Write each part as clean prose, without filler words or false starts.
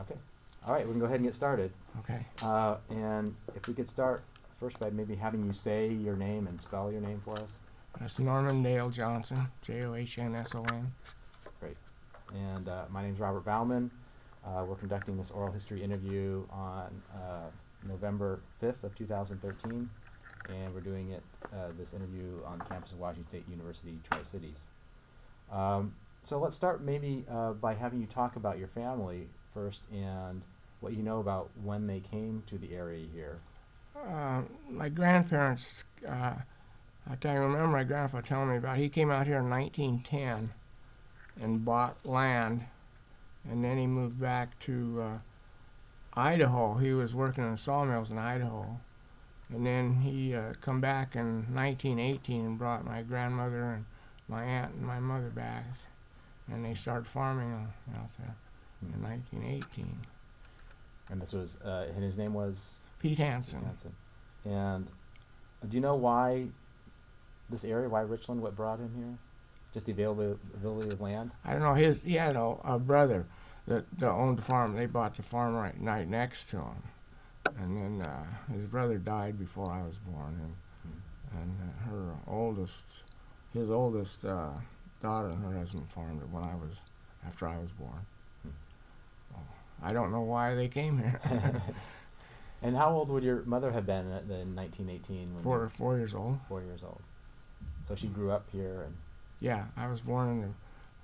Okay. All right, we can go ahead and get started. Okay. And if we could start first by maybe having you say your name and spell your name for us. That's Norman Dale Johnson, Johnson. Great. And my name's Robert Bauman. We're conducting this oral history interview on November 5th of 2013, and we're doing this interview on the campus of Washington State University, Tri-Cities. So let's start maybe by having you talk about your family first and what you know about when they came to the area here. My grandparents, I can remember my grandpa telling me about. He came out here in 1910 and bought land, and then he moved back to Idaho. He was working in sawmills in Idaho, and then he come back in 1918 and brought my grandmother and my aunt and my mother back, and they started farming out there in 1918. And this was, and his name was? Pete Hansen. And do you know why this area, why Richland, what brought him here? Just the availability of land? I don't know. He had a brother that owned the farm. They bought the farm right next to him, and then his brother died before I was born, and his oldest daughter and her husband farmed it after I was born. So I don't know why they came here. And how old would your mother have been in 1918? When 4 years old. 4 years old. So she grew up here, and yeah, I was born in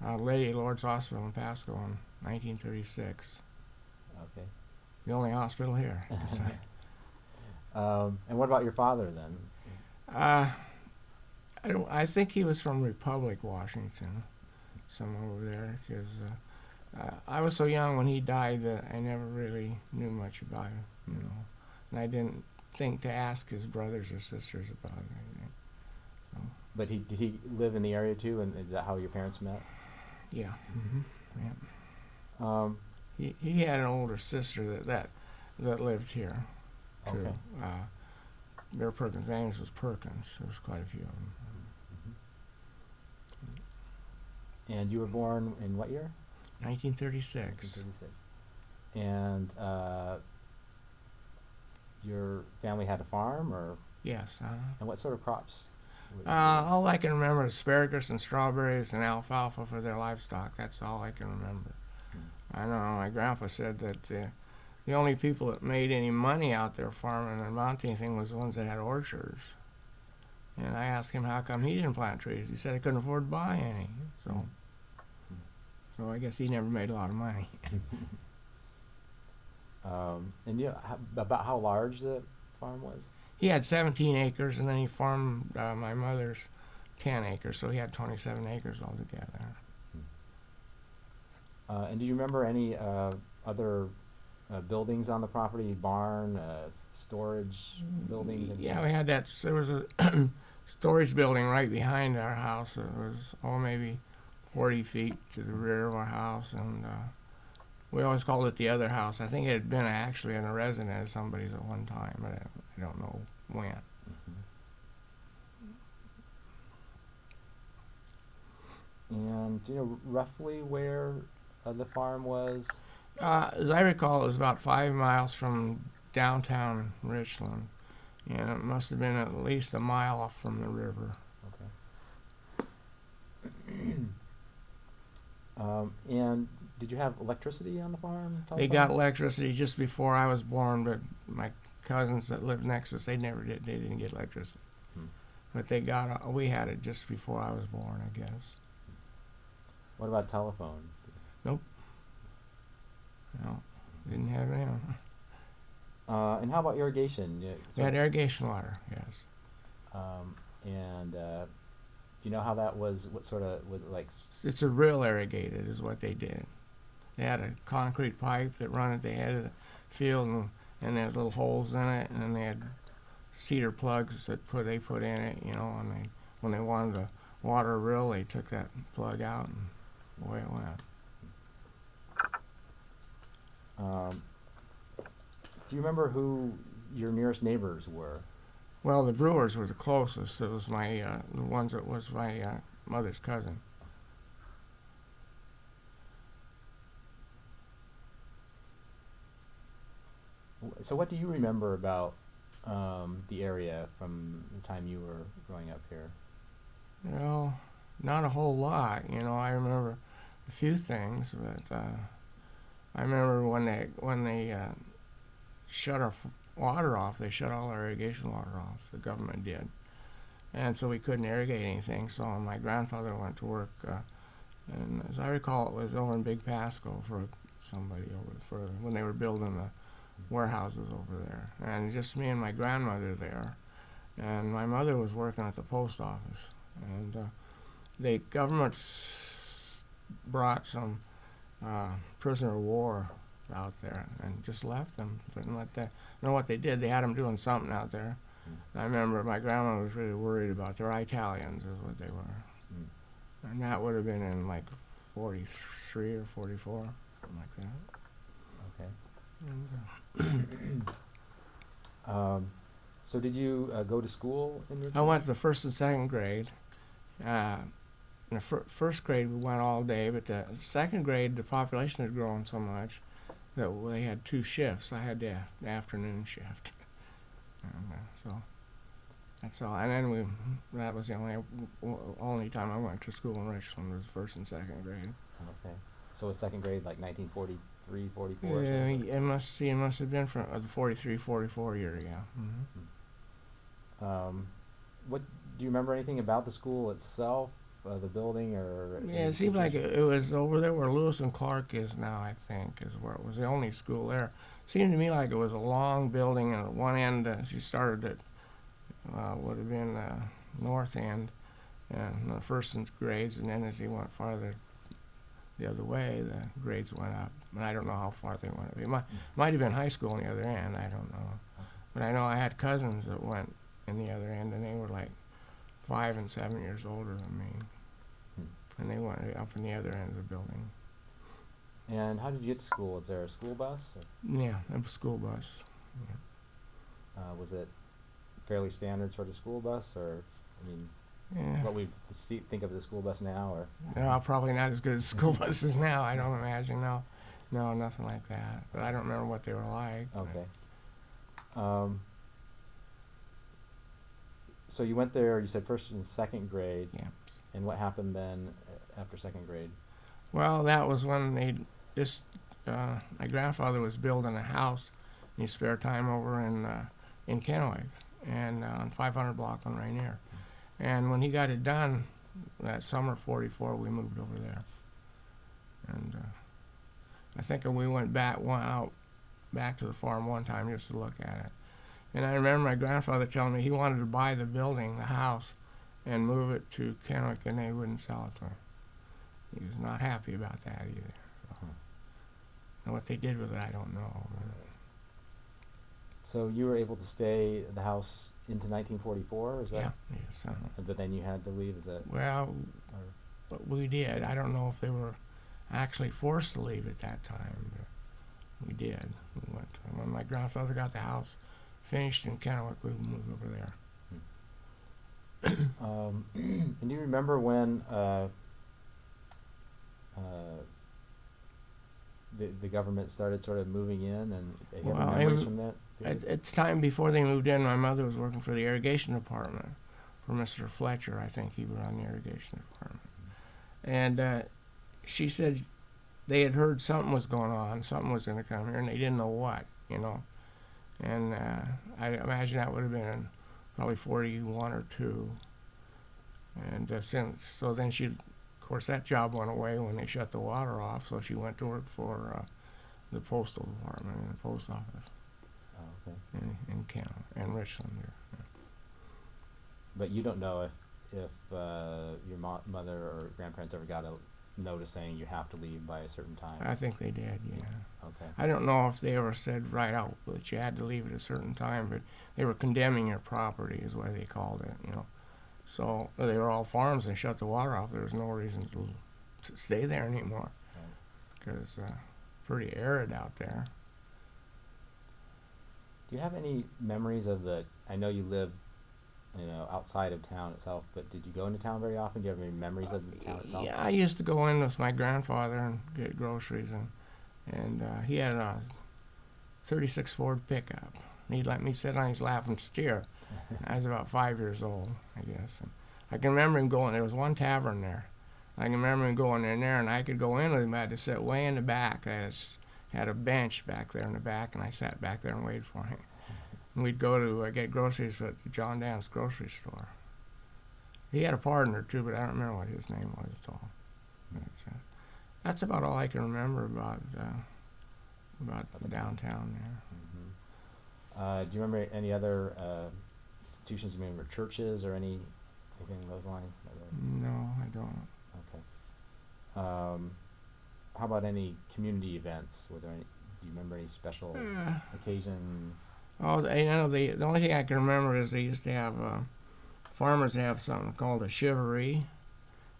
the Lady Lord's Hospital in Pasco in 1936. Okay. The only hospital here at the time. And what about your father then? I think he was from Republic, Washington, somewhere over there, because I was so young when he died that I never really knew much about him, and I didn't think to ask his brothers or sisters about it. So. But did he live in the area too, and is that how your parents met? Yeah. Yeah. He had an older sister that lived here too. Okay. Their Perkins. Their names was Perkins. There was quite a few of them. And you were born in what year? 1936. 1936. And your family had a farm, or? Yes. And what sort of crops? All I can remember is asparagus and strawberries and alfalfa for their livestock. That's all I can remember. I don't know. My grandpa said that the only people that made any money out there farming and mounting anything was the ones that had orchards. And I asked him how come he didn't plant trees. He said he couldn't afford to buy any. So I guess he never made a lot of money. And about how large the farm was? He had 17 acres, and then he farmed my mother's 10 acres, so he had 27 acres altogether. And do you remember any other buildings on the property, barn, storage buildings? Yeah, we had that. There was a storage building right behind our house. It was maybe 40 feet to the rear of our house, and we always called it the other house. I think it had been actually in a residence of somebody's at one time, but I don't know when. And do you know roughly where the farm was? As I recall, it was about 5 miles from downtown Richland, and it must have been at least a mile off from the river. Okay. And did you have electricity on the farm? They got electricity just before I was born, but my cousins that lived next to us, they never did. They didn't get electricity. But we had it just before I was born, I guess. What about telephone? Nope. No, didn't have any. And how about irrigation? We had irrigation water, yes. And do you know how that was? What sort of like? It's a rill irrigated is what they did. They had a concrete pipe that run at the head of the field, and there had little holes in it, and then they had cedar plugs that they put in it, and when they wanted to water a rill, they took that plug out, and away it went. Do you remember who your nearest neighbors were? Well, the Brewers were the closest. It was my the ones that was my mother's cousin. So what do you remember about the area from the time you were growing up here? Well, not a whole lot. I remember a few things, but I remember when they shut our water off. They shut all our irrigation water off. The government did, and so we couldn't irrigate anything. So my grandfather went to work, and as I recall, it was over in Big Pasco for somebody over for when they were building the warehouses over there, and just me and my grandmother there, and my mother was working at the post office, and the government brought some prisoner of war out there and just left them. Didn't let that. You know what they did? They had them doing something out there. Mm. I remember my grandma was really worried about. They're Italians, is what they were, and that would have been in like 43 or 44, something like that. Okay. And, So did you go to school in I Richmond? went to the first and second grade. In the first grade, we went all day, but the second grade, the population had grown so much that they had two shifts. I had the afternoon shift. And, so that's all. And then that was the only time I went to school in Richland was first and second grade. Okay. So was second grade like 1943, 44? Or Yeah, something? it must have been from the 43, 44 year, yeah. What do you remember anything about the school itself, the building, or? Yeah, any it seemed like teachers? it was over there where Lewis and Clark is now, I think, is where it was the only school there. Seemed to me like it was a long building, and at one end, she started at, would have been north end, and the first grades, and then as he went farther the other way, the grades went up. And I don't know how far they went up. It might have been high school on the other end, I don't know. But I know I had cousins that went in the other end, and they were like 5 and 7 years older than me. And they went up in the other end of the building. And how did you get to school? Was there a school bus? Or, Yeah, a school bus. was it fairly standard sort of school bus, or I mean, Yeah. what we think of as a school bus now, or? No, probably not as good as school buses now. I don't imagine. No, nothing like that. But I don't remember what they were like. Okay. So you went there. You said first and second grade. Yeah. And what happened then after second grade? Well, that was when my grandfather was building a house in his spare time over in Kennewick and on 500 block on Rainier. And when he got it done, that summer '44, we moved over there. And I think we went back to the farm one time just to look at it. And I remember my grandfather telling me he wanted to buy the building, the house, and move it to Kennewick, and they wouldn't sell it to him. He was not happy about that either. So. And what they did with it, I don't know. So you were able to stay at the house into 1944, is that? Yeah, yes. But then you had to leave, is that? Well, Or, but we did. I don't know if they were actually forced to leave at that time, but we did. We went. When my grandfather got the house finished in Kennewick, we moved over there. and do you remember when the government started sort of moving in, and you have Well, memories from that period? At the time before they moved in, my mother was working for the irrigation department for Mr. Fletcher. I think he was on the irrigation department. And she said they had heard something was going on, something was going to come here, and they didn't know what, And I imagine that would have been in probably 41 or 2. And so then she, of course, that job went away when they shut the water off, so she went to work for the postal department in the post office Oh, okay. in Canada and Richland. But you don't know if your mother or grandparents ever got a notice saying you have to leave by a certain time. I think they did, yeah. Okay. I don't know if they ever said right out that you had to leave at a certain time, but they were condemning your property is what they called it, So they were all farms and shut the water off. There was no reason to stay there anymore because pretty arid out there. Do you have any memories of I know you live, outside of town itself, but did you go into town very often? Do you have any memories of the town itself? Yeah, I used to go in with my grandfather and get groceries, and he had '36 Ford pickup. And he'd let me sit on his lap and steer. I was about 5 years old, I guess. And I can remember him going. There was one tavern there. I can remember him going in there, and I could go in with him. I had to sit way in the back. I had a bench back there in the back, and I sat back there and waited for him. And we'd go to get groceries at John Dan's grocery store. He had a partner too, but I don't remember what his name was at all. But, that's about all I can remember about downtown there. Do you remember any other institutions? You remember churches or anything along those lines? No, I don't. Okay. How about any community events? Were there any? Do you remember any special occasion? Oh, the only thing I can remember is they used to have farmers have something called a chivalry,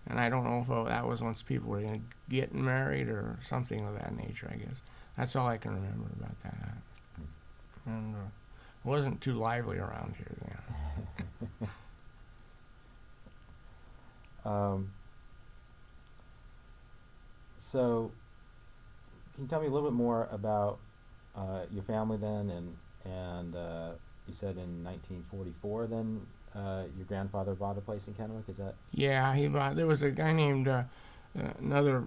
and I don't know if that was once people were getting married or something of that nature. I guess that's all I can remember about that. And it wasn't too lively around here then. So, can you tell me a little bit more about your family then, and you said in 1944 then your grandfather bought a place in Kennewick, is that? Yeah, there was a guy named, another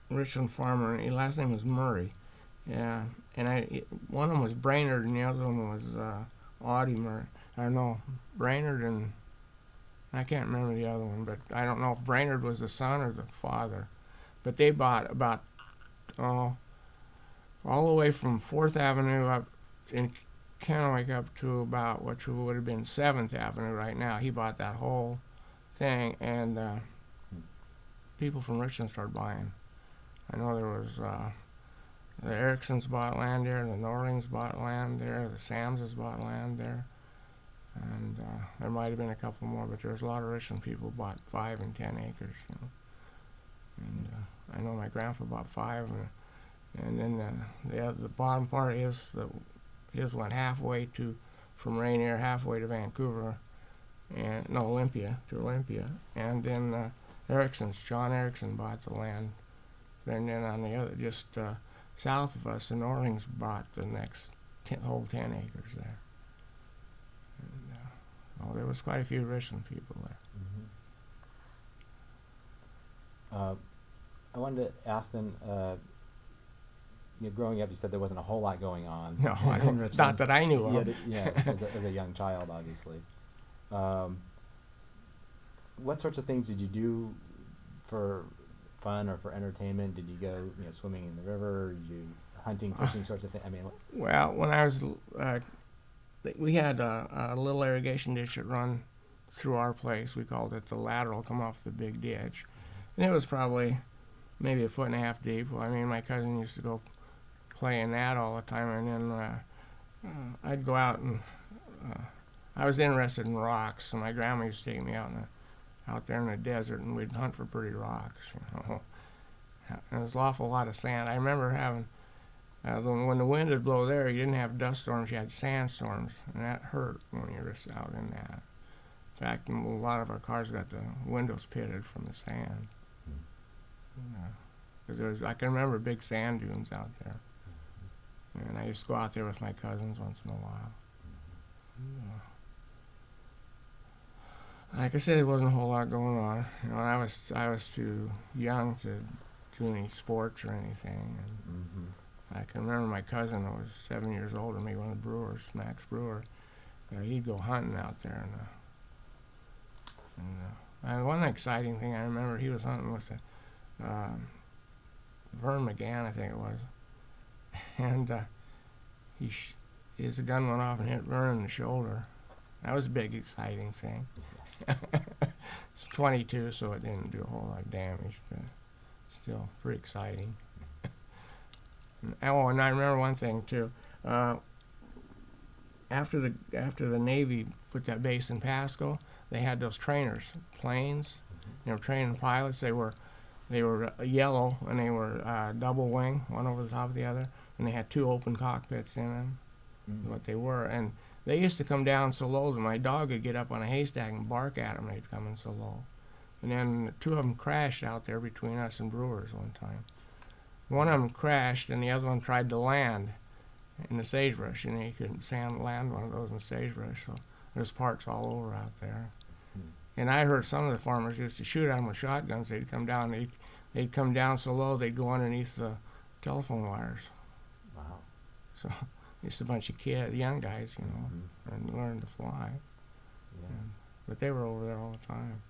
Richland farmer, and his last name was Murray. Yeah, and one of them was Brainerd, and the other one was Audie Murray. I don't know, Brainerd, and I can't remember the other one, but I don't know if Brainerd was the son or the father. But they bought about, all the way from 4th Avenue up in Kennewick up to about what would have been 7th Avenue right now. He bought that whole thing, and people from Richland started buying. I know there was the Ericksons bought land there, the Norlings bought land there, the Samses bought land there, and there might have been a couple more, but there was a lot of Richland people bought 5 and 10 acres. You know. And I know my grandpa bought 5, and then the bottom part is his went halfway from Rainier halfway to Vancouver, and no Olympia, and then John Erickson bought the land, and then on the other just south of us, the Norlings bought the next whole 10 acres there. And, there was quite a few Richland people there. I wanted to ask then, growing up, you said there wasn't a whole lot going on. No, I don't, not that I knew of. As a young child, obviously. What sorts of things did you do for fun or for entertainment? Did you go, swimming in the river? Did you hunting, fishing, sorts of things? I mean, well, when I was, we had a little irrigation ditch that run through our place. We called it the lateral, come off the big ditch, and it was probably maybe 1.5 feet deep. Well, I mean, my cousin used to go play in that all the time, and then I'd go out and I was interested in rocks, so my grandma used to take me out there in the desert, and we'd hunt for pretty rocks. And there was an awful lot of sand. I remember having when the wind would blow there, you didn't have dust storms, you had sandstorms, and that hurt when you were out in that. In fact, a lot of our cars got the windows pitted from the sand. Because I can remember big sand dunes out there, and I used to go out there with my cousins once in a while. Like I said, there wasn't a whole lot going on. I was too young to do any sports or anything. And I can remember my cousin, who was 7 years older than me, one of the brewers, Max Brewer. He'd go hunting out there, and one exciting thing I remember, he was hunting with Vern McGann, I think it was, and his gun went off and hit Vern in the shoulder. That was a big, exciting thing. It's 22, so it didn't do a whole lot of damage, but still pretty exciting. And I remember one thing too. After the Navy put that base in Pasco, they had those trainers, planes. They were training pilots. They were yellow, and they were double wing, one over the top of the other, and they had 2 open cockpits in them. What they were, and they used to come down so low that my dog would get up on a haystack and bark at them. They'd come in so low, and then 2 of them crashed out there between us and Brewers one time. One of them crashed, and the other one tried to land in the sagebrush, and he couldn't land one of those in the sagebrush. So there's parts all over out there. Hmm. And I heard some of the farmers used to shoot at them with shotguns. They'd come down. They'd come down so low they'd go underneath the telephone wires. Wow. So just a bunch of young guys, Mhm. and learned to fly. Yeah. But they were over there all the time.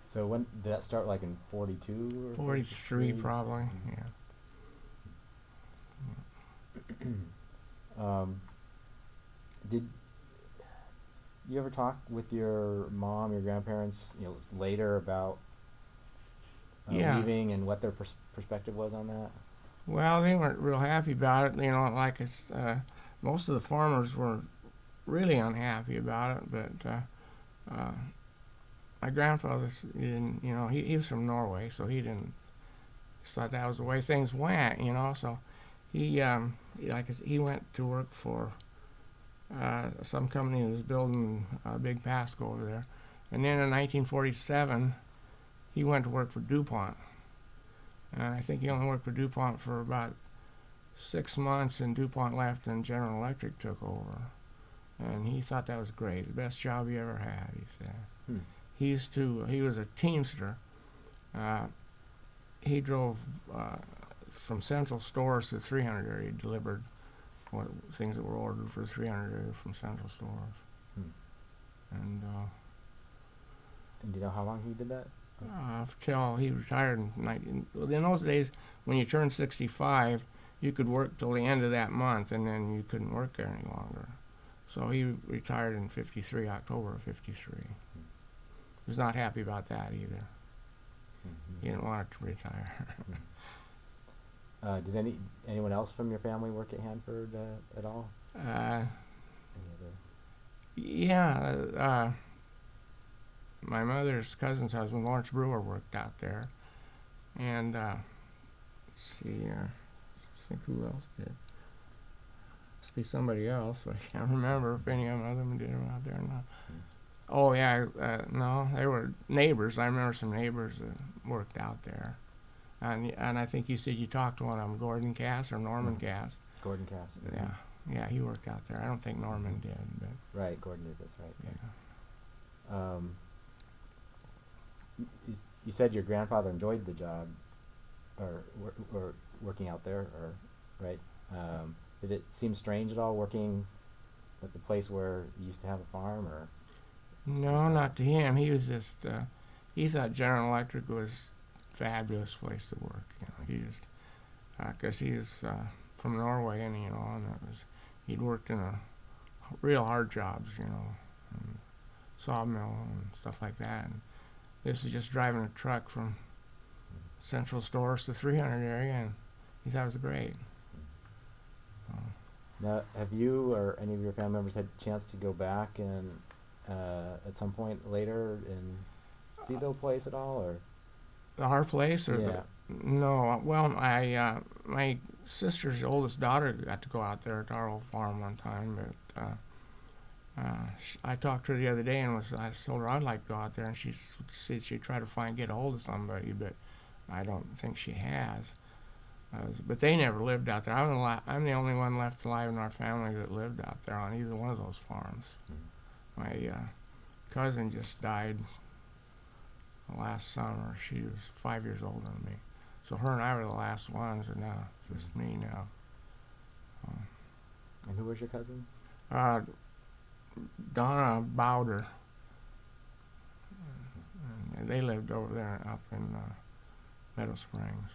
So when did that start? Like in 42 or 43 probably. Mhm. Yeah. Did you ever talk with your mom, your grandparents, later about Yeah. leaving and what their perspective was on that? Well, they weren't real happy about it. Like most of the farmers were really unhappy about it. But my grandfather didn't. He was from Norway, so he didn't. He thought that was the way things went. So he he went to work for some company that was building a big Pasco over there, and then in 1947 he went to work for DuPont. And I think he only worked for DuPont for about 6 months, and DuPont left, and General Electric took over. And he thought that was great, the best job he ever had, he said. Hmm. He was a Teamster. He drove from Central Stores to 300 area. He delivered things that were ordered for 300 area from Central Stores. Hmm. And And do you know how long he did that? till he retired in those days, when you turned 65, you could work till the end of that month, and then you couldn't work there any longer. So he retired in October of 53. He was not happy about that either. Mhm. He didn't want to retire. Did anyone else from your family work at Hanford at all? Any other? Yeah, my mother's cousin's husband, Lawrence Brewer, worked out there. And let's see, think who else did. Must be somebody else, but I can't remember if any of them did out there or not. Oh yeah, no, they were neighbors. I remember some neighbors that worked out there. And I think you said you talked to one of them, Gordon Cass or Norman Cass. Gordon Cass. Yeah, he worked out there. I don't think Norman did, but Right, Gordon did. That's right. yeah. You said your grandfather enjoyed the job, or working out there, or right? Did it seem strange at all working at the place where you used to have a farm, or? No, not to him. He was just he thought General Electric was a fabulous place to work. He just because he was from Norway, and he'd worked in real hard jobs, and sawmill and stuff like that. And this is just driving a truck from Central Stores to 300 area, and he thought it was great. Now, have you or any of your family members had a chance to go back and at some point later and see the place at all, or? Our place, or Yeah. no? Well, my sister's oldest daughter got to go out there at our old farm one time, but I talked to her the other day, and I told her I'd like to go out there, and she said she'd try to get a hold of somebody, but I don't think she has. But they never lived out there. I'm the only one left alive in our family that lived out there on either one of those farms. My cousin just died last summer. She was 5 years older than me. So her and I were the last ones, and now just me now. And who was your cousin? Donna Bowder. And they lived over there up in Meadow Springs.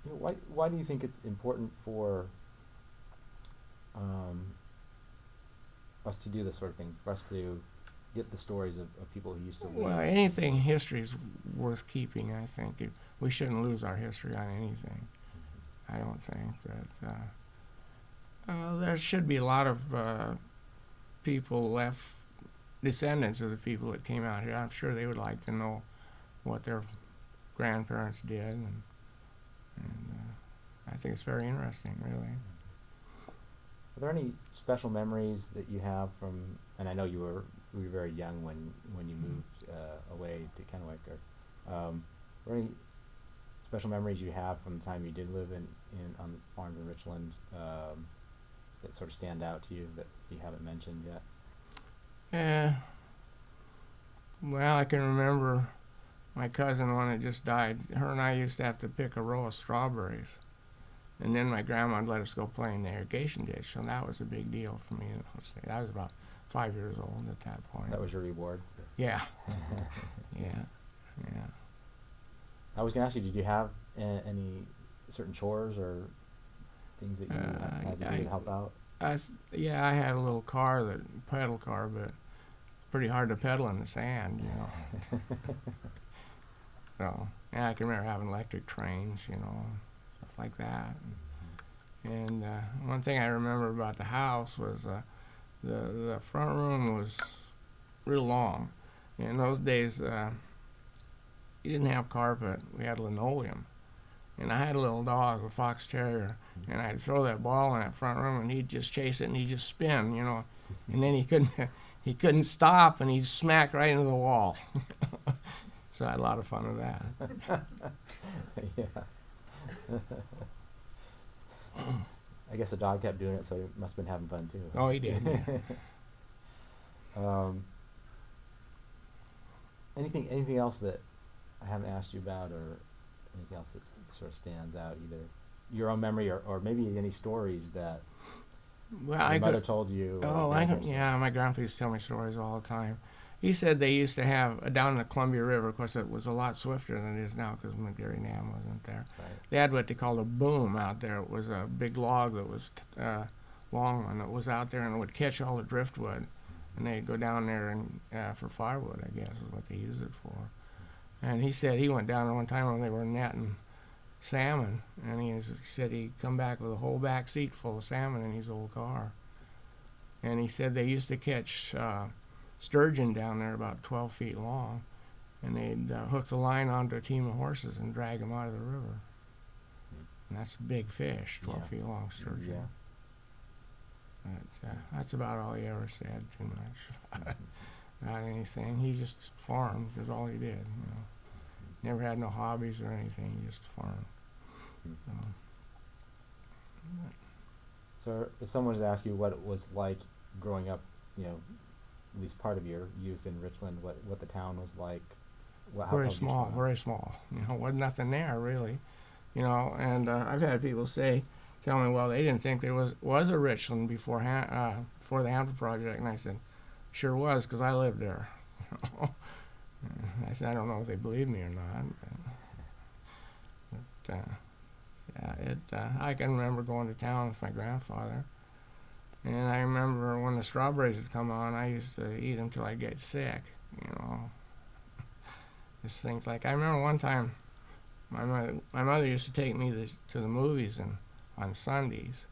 Why do you think it's important for us to do this sort of thing, for us to get the stories of people who used to live? Well, anything in history is worth keeping, I think. We shouldn't lose our history on anything, I don't think. But there should be a lot of people left, descendants of the people that came out here. I'm sure they would like to know what their grandparents did, and I think it's very interesting, really. Are there any special memories that you have from? And I know you were very young when you moved away to Kennewick. Were any special memories you have from the time you did live in on the farms in Richland that sort of stand out to you that you haven't mentioned yet? Yeah. Well, I can remember my cousin, one that just died. Her and I used to have to pick a row of strawberries, and then my grandma would let us go play in the irrigation ditch. So that was a big deal for me. I was about 5 years old at that point. That was your reward. Yeah. Yeah. Yeah. I was gonna ask you, did you have any certain chores or things that you had to do to help out? Yeah, I had a little car, pedal car, but pretty hard to pedal in the sand, you know. So, yeah, I can remember having electric trains, you know, stuff like that. And one thing I remember about the house was the front room was real long. In those days, you didn't have carpet. We had linoleum. And I had a little dog, a fox terrier, and I'd throw that ball in that front room, and he'd just chase it, and he'd just spin, you know. And then he couldn't stop, and he'd smack right into the wall. So I had a lot of fun with that. Yeah. I guess the dog kept doing it, so he must have been having fun too. Oh, he did. Yeah. Anything else that I haven't asked you about, or anything else that sort of stands out, either your own memory or maybe any stories that Well, your mother told you? Oh, yeah, my grandpa used to tell me stories all the time. He said they used to have down the Columbia River. Of course, it was a lot swifter than it is now because McGarry Dam wasn't there. Right. They had what they called a boom out there. It was a big log that was long one that was out there and it would catch all the driftwood, and they'd go down there and for firewood, I guess, is what they used it for. And he said he went down there one time when they were netting salmon, and he said he'd come back with a whole back seat full of salmon in his old car. And he said they used to catch sturgeon down there about 12 feet long, and they'd hook the line onto a team of horses and drag them out of the river. And that's a big fish, 12 feet long sturgeon. Yeah. But, that's about all he ever said, too much. Not anything. He just farmed, was all he did, you know. Never had no hobbies or anything, he just farmed. So if someone was to ask you what it was like growing up, you know, at least part of your youth in Richland, what the town was like, how Very would you small, describe it? very small. You know, wasn't nothing there really. You know, and I've had people tell me, well, they didn't think there was a Richland before the Hampton Project, and I said, sure was, because I lived there. I said, I don't know if they believe me or not. But, I can remember going to town with my grandfather, and I remember when the strawberries would come on, I used to eat them till I get sick. You know, just things like I remember one time, my mother used to take me to the movies on Sundays,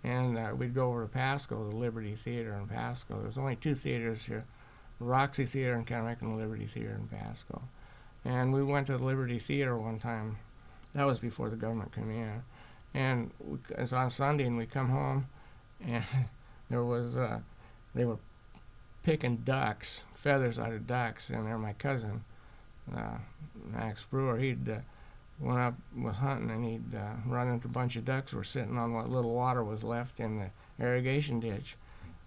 and we'd go over to Pasco, the Liberty Theater in Pasco. There was only two theaters here, the Roxy Theater in Kennewick and the Liberty Theater in Pasco. And we went to the Liberty Theater one time. That was before the government came in. And it's on Sunday, and we come home, and there was they were picking ducks, feathers out of ducks, and there my cousin, Max Brewer, he'd went up, was hunting, and he'd run into a bunch of ducks were sitting on what little water was left in the irrigation ditch,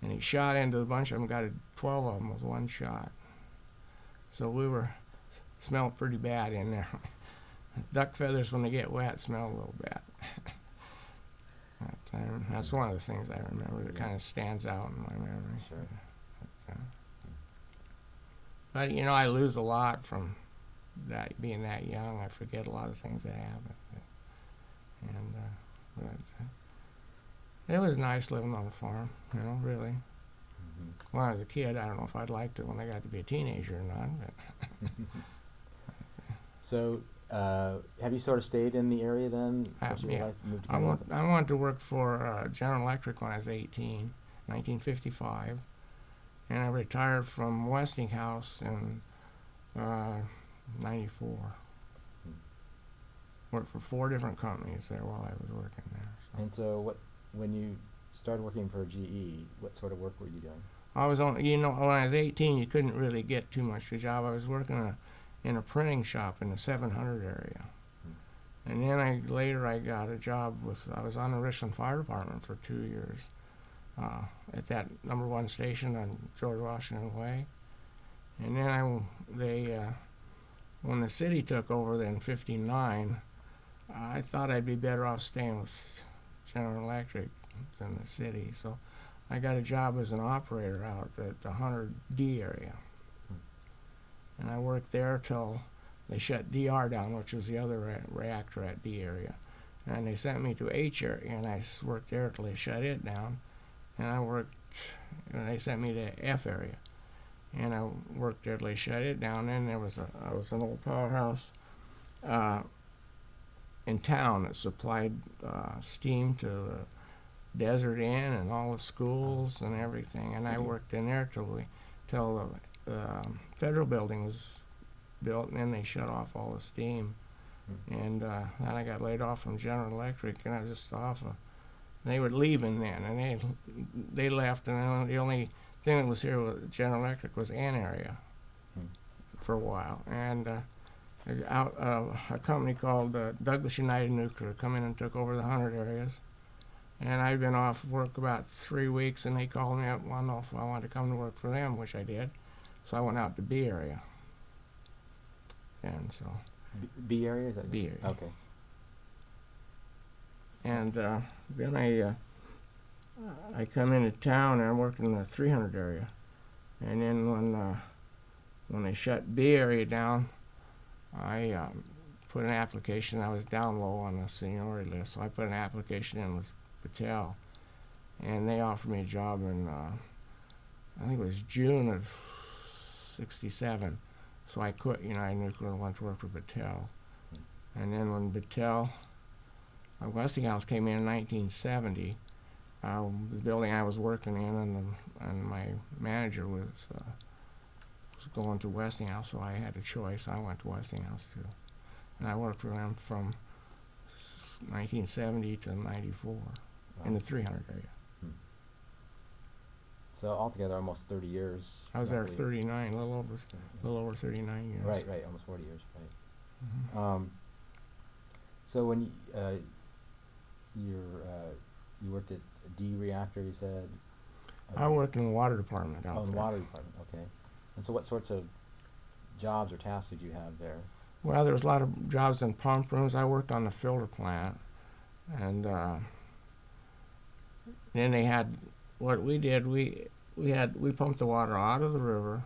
and he shot into a bunch of them, got 12 of them with one shot. So smelled pretty bad in there. Duck feathers, when they get wet, smell a little bad. That's one of the things I remember that kind of stands out in my memory. Sure. But you know, I lose a lot from that being that young. I forget a lot of things that happened. And it was nice living on the farm. You know, really. Mm-hmm. When I was a kid, I don't know if I'd liked it when I got to be a teenager or not. But So, have you sort of stayed in the area then? Most of your yeah. life, moved to I Kennewick? wanted to work for General Electric when I was 18, 1955, and I retired from Westinghouse in 94. Worked for 4 different companies there while I was working there. So. And so, when you started working for GE, what sort of work were you doing? I was on, you know, when I was 18, you couldn't really get too much of a job. I was working in a printing shop in the 700 area. And then later I got a job I was on the Richland Fire Department for 2 years at that #1 station on George Washington Way. And then when the city took over then in '59, I thought I'd be better off staying with General Electric than the city. So I got a job as an operator out at the 100D area. And I worked there till they shut DR down, which was the other reactor at D area. And they sent me to H area, and I worked there till they shut it down. And they sent me to F area. And I worked there till they shut it down. And I was an old powerhouse in town that supplied steam to the Desert Inn and all the schools and everything. And I worked in there till the federal building was built, and then they shut off all the steam. And then I got laid off from General Electric, and I was just off. They were leaving then, and they left, and the only thing that was here with General Electric was N area for a while. And a company called Douglas United Nuclear come in and took over the 100 areas. And I'd been off work about 3 weeks, and they called me up, wanted to know if I wanted to come to work for them, which I did. So I went out to B area. And so. B area, is that? B area. Okay. And then I come into town, and I worked in the 300 area. And then when they shut B area down, I put an application. I was down low on the seniority list, so I put an application in with Battelle, and they offered me a job in I think it was June of '67. So I quit United Nuclear and went to work for Battelle. And then when Battelle Westinghouse came in 1970, the building I was working in, and my manager was going to Westinghouse, so I had a choice. I went to Westinghouse too, and I worked for them from 1970 to '94 in the 300 area. So altogether, almost 30 years. I was there roughly. 39, a little over 39 years. Right, almost 40 years, right. So when you worked at D reactor, you said? I worked in the water department out Oh, in the there. water department, okay. And so what sorts of jobs or tasks did you have there? Well, there was a lot of jobs in pump rooms. I worked on the filter plant, and then they had what we did. We pumped the water out of the river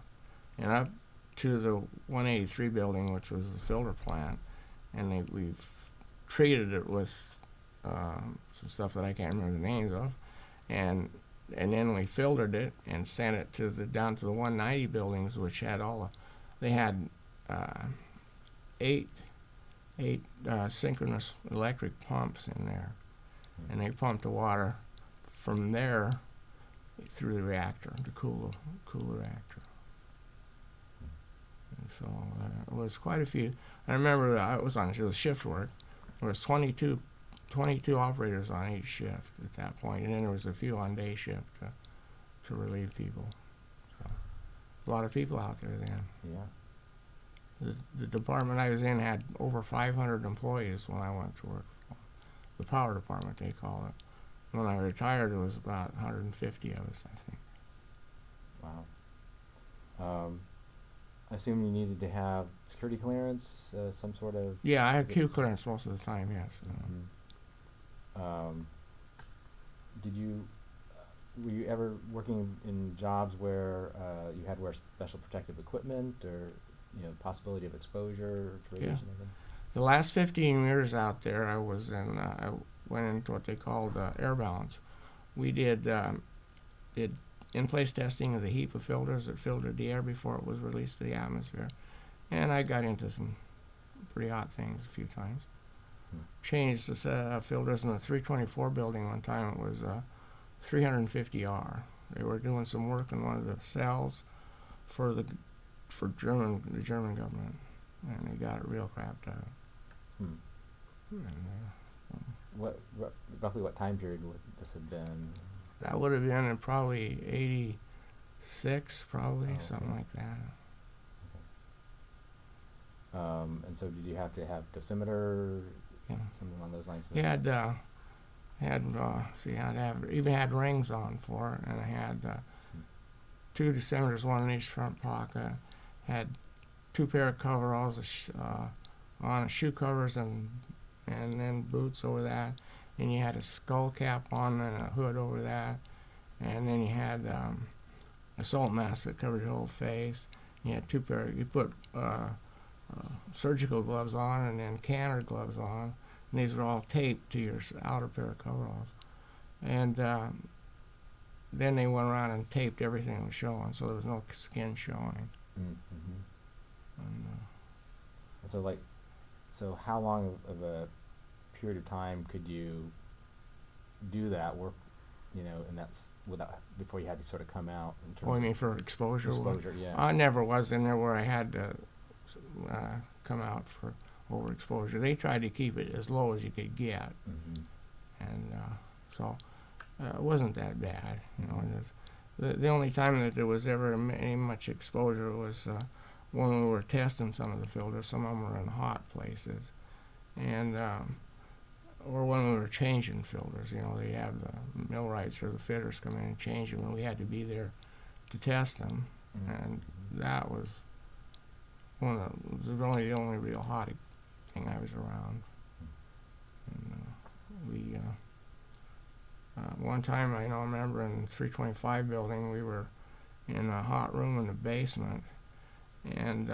and up to the 183 building, which was the filter plant, and we treated it with some stuff that I can't remember the names of, and then we filtered it and sent it down to the 190 buildings, which had they had eight synchronous electric pumps in there, and they pumped the water from there through the reactor to cool the reactor. And so it was quite a few. I remember that it was shift work. There was 22 operators on each shift at that point, and then there was a few on day shift to relieve people. So, a lot of people out there then. Yeah. The department I was in had over 500 employees when I went to work. The power department, they call it. When I retired, it was about 150 of us, I think. Wow. I assume you needed to have security clearance, some sort of. Yeah, I had Q clearance most of the time, yes. Were you ever working in jobs where you had to wear special protective equipment, or possibility of exposure to radiation? Yeah. The last 15 years out there, I went into what they called air balance. We did in-place testing of the HEPA filters that filtered the air before it was released to the atmosphere, and I got into some pretty hot things a few times. Changed the filters in the 324 building one time. It was 350R. They were doing some work in one of the cells for the German government, and they got it real crapped up. And, Roughly what time period would this have been? that would have been in probably '86, something okay. like that. And so did you have to have dosimeter, Yeah. something along those lines? He had see, I'd have even had rings on for it, and I had 2 dosimeters, one in each front pocket. Had 2 pair of coveralls, on shoe covers and then boots over that. And you had a skull cap on and a hood over that. And then you had a salt mask that covered your whole face. You had 2 pair. You put surgical gloves on and then canner gloves on. And these were all taped to your outer pair of coveralls. And then they went around and taped everything that was showing, so there was no skin showing. Mm-hmm. And, And so, like, so how long of a period of time could you do that work, you know, and that's without, before you had to sort of come out in terms I of mean, for exposure. exposure? Yeah. I never was in there where I had to come out for overexposure. They tried to keep it as low as you could get, Mm-hmm. and so it wasn't that bad. You know, and the only time that there was ever any much exposure was when we were testing some of the filters. Some of them were in hot places, and or when we were changing filters. You know, they have the millwrights or the fitters come in and change them, and we had to be there to test them. Mm-hmm. And that was the only real hot thing I was around. And we one time I remember in the 325 building we were in a hot room in the basement, and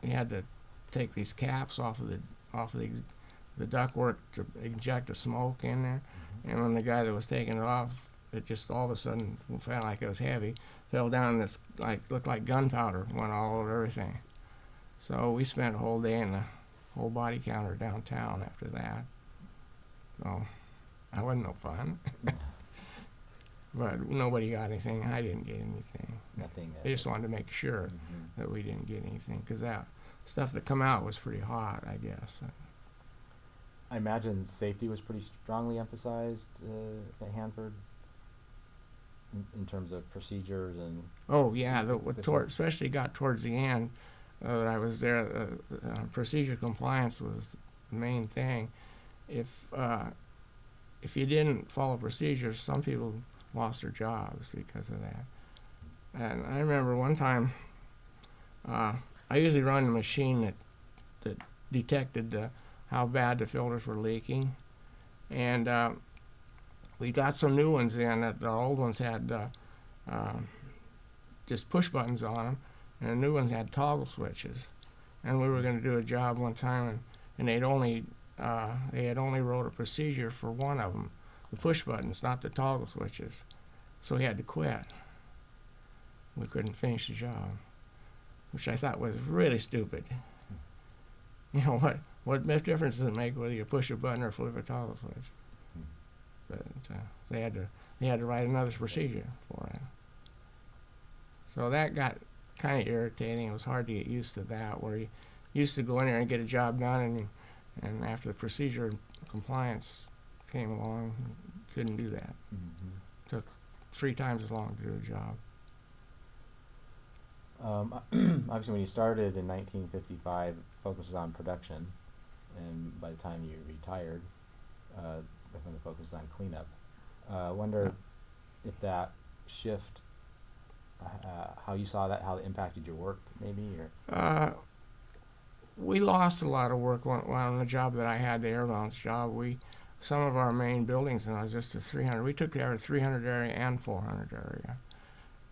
we had to take these caps off of the ductwork to inject the smoke in there. Mm-hmm. And when the guy that was taking it off, it just all of a sudden felt like it was heavy, fell down, and this looked like gunpowder went all over everything. So we spent a whole day in the whole body counter downtown after that. So that wasn't no fun. But nobody got anything. I didn't get anything. Nothing. They just wanted to make sure Mm-hmm. that we didn't get anything, because that stuff that come out was pretty hot, I guess. I imagine safety was pretty strongly emphasized at Hanford in terms of procedures and. Oh yeah, This one. especially got towards the end that I was there. Procedure compliance was the main thing. If you didn't follow procedures, some people lost their jobs because of that. And I remember one time, I usually run a machine that detected how bad the filters were leaking, and we got some new ones in that the old ones had just push buttons on them, and the new ones had toggle switches. And we were going to do a job one time, and they had only wrote a procedure for one of them, the push buttons, not the toggle switches. So he had to quit. We couldn't finish the job, which I thought was really stupid. You know, what difference does it make whether you push a button or flip a toggle switch? But they had to write another procedure for it. So that got kind of irritating. It was hard to get used to that, where you used to go in there and get a job done, and after the procedure compliance came along, you couldn't do that. Mm-hmm. Took 3 times as long to do a job. Obviously, when you started in 1955, focus was on production, and by the time you retired, the focus was on cleanup. I wonder if that shift, how you saw that, how it impacted your work, maybe, or. We lost a lot of work on the job that I had, the air balance job. Some of our main buildings, and I was just a 300. We took care of 300 area and 400 area,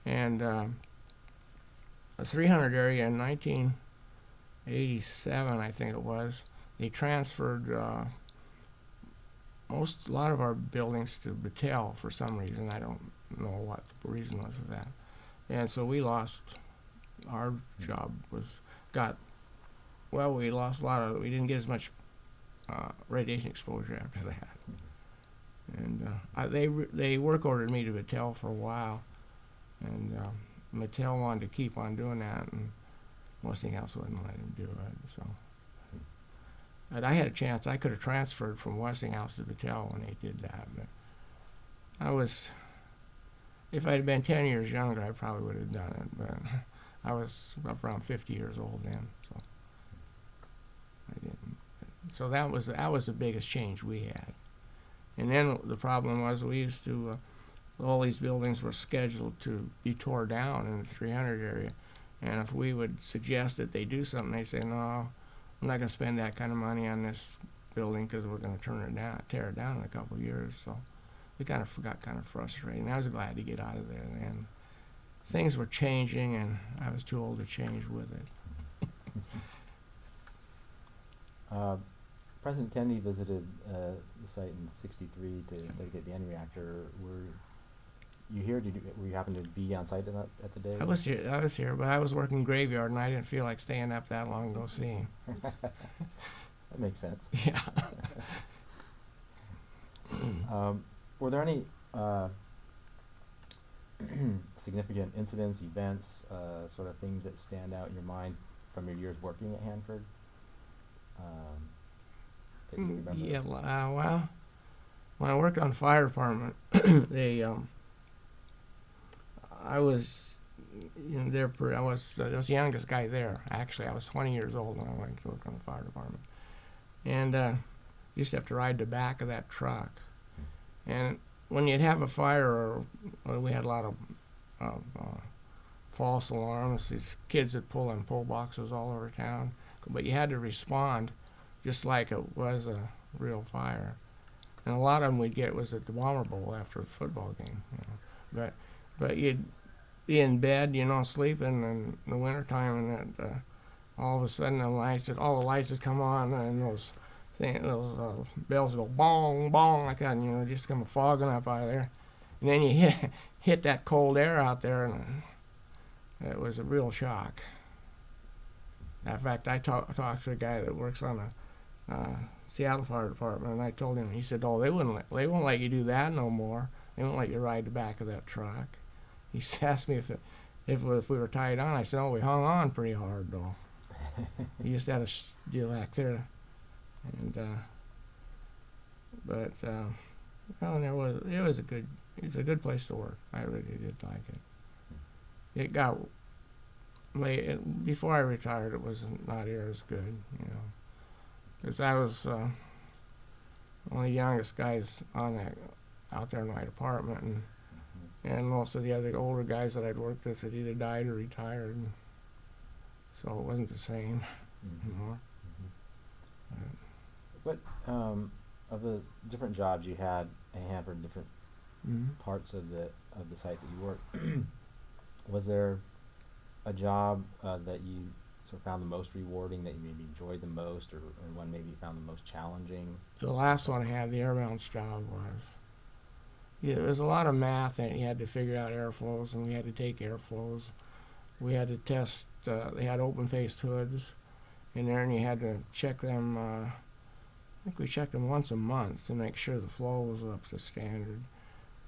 and the 300 area in 1987, I think it was. They transferred a lot of our buildings to Battelle for some reason. I don't know what the reason was for that, and so we lost. Our job we lost a lot of. We didn't get as much radiation exposure after that. And they work ordered me to Battelle for a while, and Battelle wanted to keep on doing that, and Westinghouse wouldn't let him do it. So, and I had a chance. I could have transferred from Westinghouse to Battelle when they did that, but if I had been 10 years younger, I probably would have done it. But I was around 50 years old then, so. So that was the biggest change we had. And then the problem was we used to all these buildings were scheduled to be tore down in the 300 area, and if we would suggest that they do something, they say, no, I'm not going to spend that kind of money on this building because we're going to tear it down in a couple of years. So we kind of got kind of frustrated, and I was glad to get out of there. And things were changing, and I was too old to change with it. President Kennedy visited the site in '63 to dedicate the N reactor. Were you here? Were you happen to be on site at the day? I was here, but I was working graveyard, and I didn't feel like staying up that long to go see him. That makes sense. Yeah. Were there any significant incidents, events, sort of things that stand out in your mind from your years working at Hanford? That you remember? Yeah, well, when I worked on the fire department, I was, I was the youngest guy there. Actually, I was 20 years old when I went to work on the fire department, and used to have to ride the back of that truck. And when you'd have a fire, we had a lot of false alarms. These kids that pull in pull boxes all over town, but you had to respond just like it was a real fire. And a lot of them we'd get was at the Bomber Bowl after a football game, But you'd be in bed, sleeping in the wintertime, and all of a sudden all the lights would come on, and those bells would go bong, bong, like that, and just come fogging up out of there. And then you hit that cold air out there, and it was a real shock. In fact, I talked to a guy that works on a Seattle Fire Department, and I told him, he said, "Oh, they won't let you do that no more. They won't let you ride the back of that truck." He asked me if we were tied on. I said, "Oh, we hung on pretty hard though." You just had to deal back there, and it was a good place to work. I really did like it. It got late before I retired. It was not here as good, because I was one of the youngest guys out there in my department, and most of the other older guys that I'd worked with had either died or retired, so it wasn't the same anymore. What of the different jobs you had at Hanford, different parts of the site that you worked, was there a job that you sort of found the most rewarding, that you maybe enjoyed the most, or one maybe you found the most challenging? The last one I had, the air balance job, was. Yeah, there was a lot of math, and you had to figure out airflows, and we had to take airflows. We had to test. They had open-faced hoods in there, and you had to check them. I think we checked them once a month to make sure the flow was up to standard.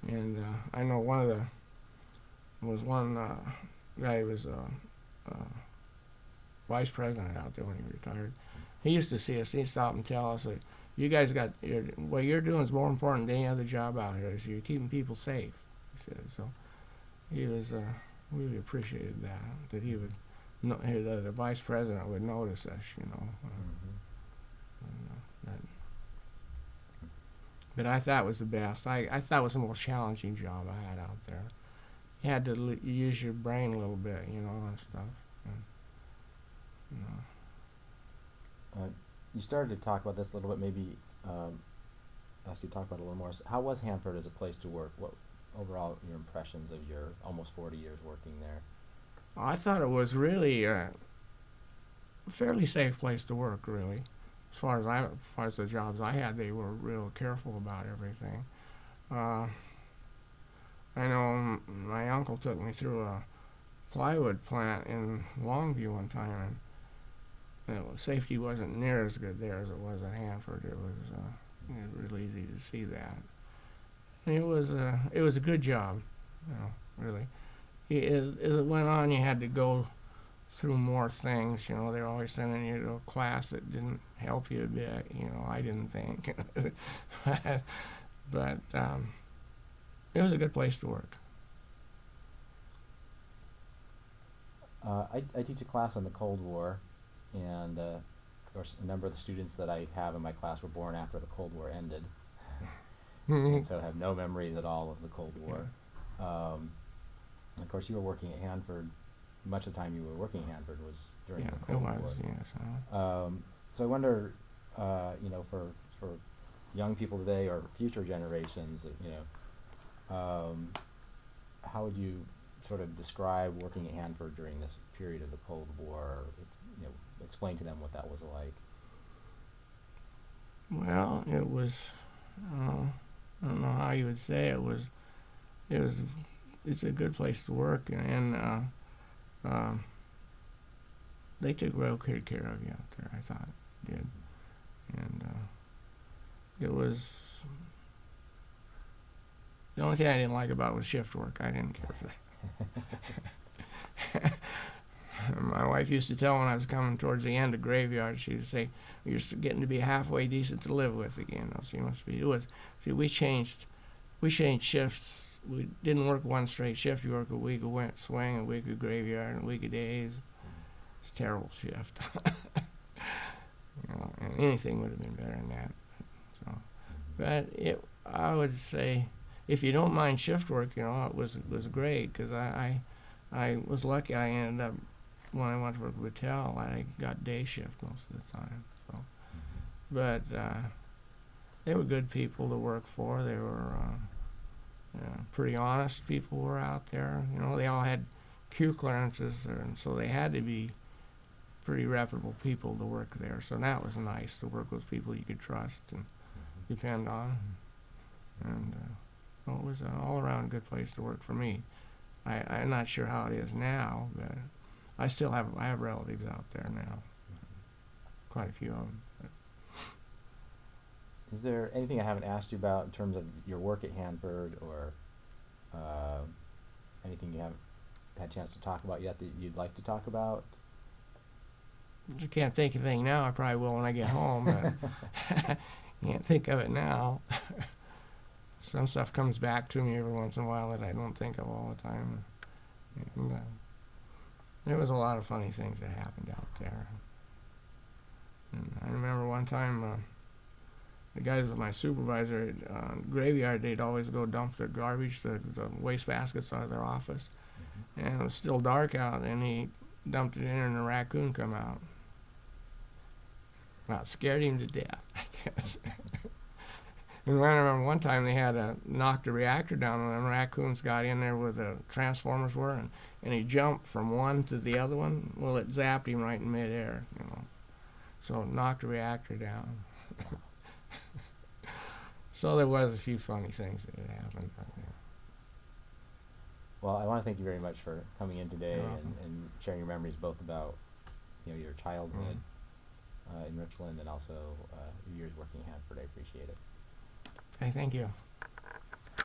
And I know one guy was vice president out there when he retired. He used to see us. He'd stop and tell us that, "You guys what you're doing is more important than any other job out here. So you're keeping people safe," he said. So he was really appreciated that he would, the vice president would notice us, But I thought it was the best. I thought it was the most challenging job I had out there. You had to use your brain a little bit, and stuff. You started to talk about this a little bit. Maybe ask you to talk about it a little more. So how was Hanford as a place to work? What overall your impressions of your almost 40 years working there? I thought it was really a fairly safe place to work, really. As far as the jobs I had, they were real careful about everything. I know my uncle took me through a plywood plant in Longview one time, and safety wasn't near as good there as it was at Hanford. It was really easy to see that. And it was a good job, really. As it went on, you had to go through more things. They were always sending you to a class that didn't help you a bit. I didn't think, but it was a good place to work. I teach a class on the Cold War, and a number of the students that I have in my class were born after the Cold War ended, Mhm. and so have no memories at all of the Cold War. Of course, you were working at Hanford. Much of the time you were working at Hanford was during Yeah, the it Cold War. was, yes. So I wonder, for young people today or future generations, how would you sort of describe working at Hanford during this period of the Cold War? Explain to them what that was like. Well, it was, I don't know how you would say it's a good place to work, and they took real good care of you out there, I thought, did. And it was, the only thing I didn't like about it was shift work. I didn't care for that. My wife used to tell when I was coming towards the end of graveyard, she would say, "You're getting to be halfway decent to live with again." So you must be. It was. See, we changed shifts. We didn't work one straight shift. You work a week of swing, a week of graveyard, and a week of days. It's a terrible shift. And anything would have been better than that. But I would say, if you don't mind shift work, it was great, because I was lucky. I ended up, when I went to work with Battelle, I got day shift most of the time. So, but they were good people to work for. They were pretty honest people were out there. They all had Q clearances, and so they had to be pretty reputable people to work there. So that was nice, to work with people you could trust and depend on. And it was an all-around good place to work for me. I'm not sure how it is now, but I have relatives out there now, quite a few of them. Is there anything I haven't asked you about in terms of your work at Hanford, or anything you haven't had a chance to talk about yet that you'd like to talk about? I can't think of anything now. I probably will when I get home, but can't think of it now. Some stuff comes back to me every once in a while that I don't think of all the time. And, there was a lot of funny things that happened out there. And I remember one time, the guys with my supervisor at graveyard, they'd always go dump their garbage, the waste baskets out of their office. And it was still dark out, and he dumped it in, and a raccoon come out. About scared him to death, I guess. And I remember one time they had knocked a reactor down, and the raccoons got in there where the transformers were, and he jumped from one to the other one. Well, it zapped him right in midair, So it knocked the reactor down. So there was a few funny things that had happened. Well, I want to thank you very much for coming in today You're welcome. and sharing your memories, both about your childhood in Richland, and also your years working at Hanford. I appreciate it. Okay, thank you.